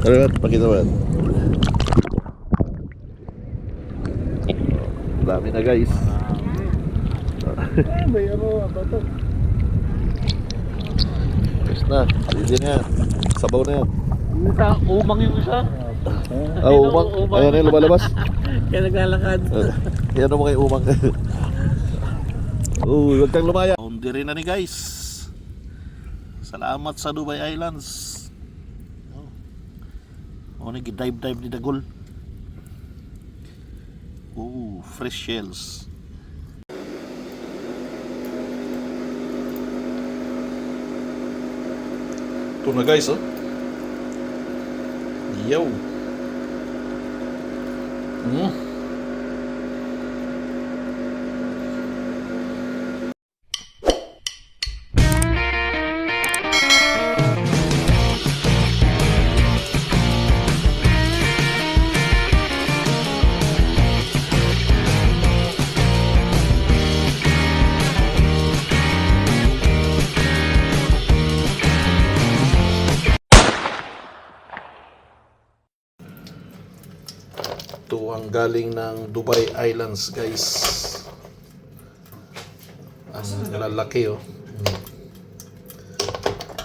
Ano ba? Pakita mo yan. Dami na guys. May ano, bato. Yes na. Hindi na yan. Sabaw na yan. Umang yung isa. Umang. Ayan na lumalabas. Kaya naglalakad. Yan mo kay umang. Huwag kang lumaya. Boundary na ni guys. Salamat sa Dubai Islands. Nag-dive ni Dagol. Fresh shells. Ito na guys, oh. Yo. Ito ang galing ng Dubai Islands guys. Ang lalaki, oh.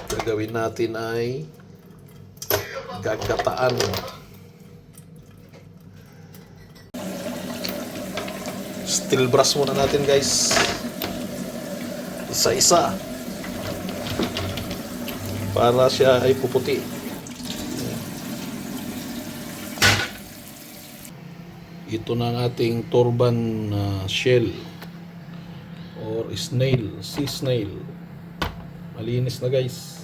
Gagawin natin ay gagataan. Steel brush muna natin guys. Isa-isa. Para siya ay puputi. Ito na ang ating turban shell or snail, sea snail. Malinis na guys.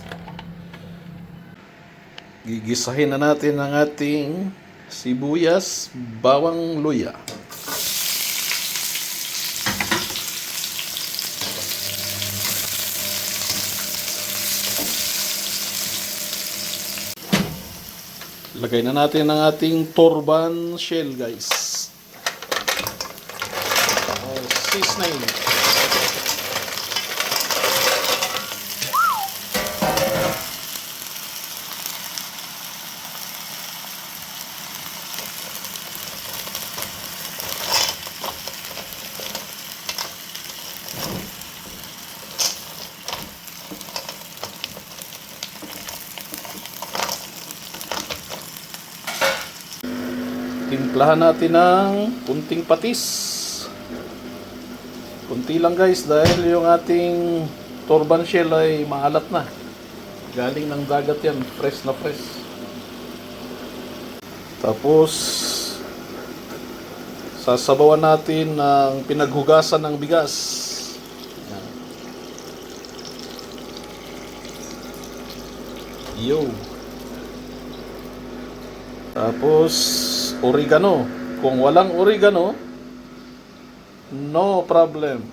Gigisahin na natin ang ating sibuyas, bawang luya. Lagay na natin ang ating turban shell guys. Sea snail. Timplahan natin ng kunting patis. Kunti lang guys dahil yung ating turban shell ay maalat na. Galing ng dagat yan, fresh na fresh. Tapos sasabawan natin ng pinaghugasan ng bigas. Yan. Yo. Tapos oregano. Kung walang oregano, no problem.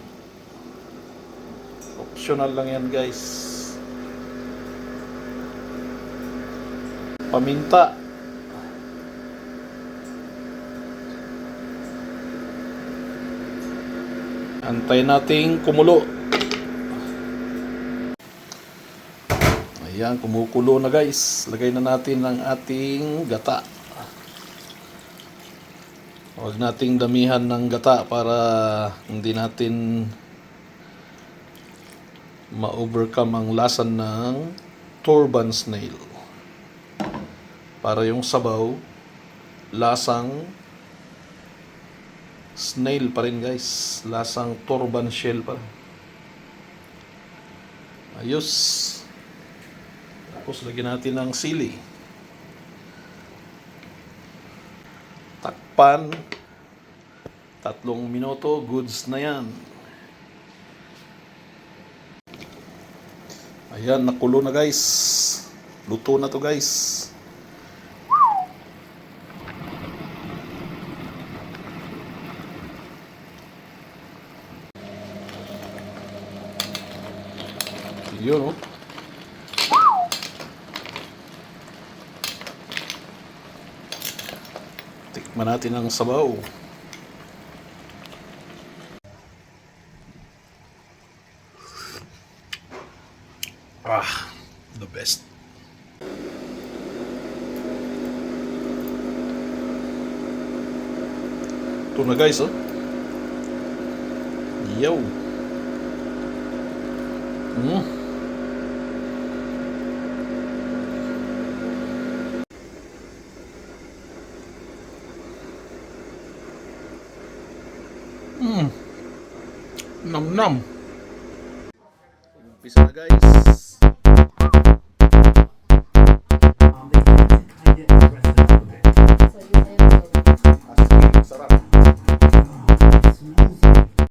Optional lang yan guys. Paminta. Antayin nating kumulo. Ayan, kumukulo na guys. Lagay na natin ang ating gata. Huwag nating damihan ng gata para hindi natin ma-overcome ang lasa ng turban snail. Para yung sabaw, lasang snail pa rin guys. Lasang turban shell pa. Ayos. Tapos lagyan natin ng sili. Takpan. 3 minuto, goods na yan. Ayan, nakulo na guys. Luto na to guys. Yun, oh. Tikman natin ang sabaw. The best. Ito na guys, oh. Yo. Nam nam. Umpisa na guys.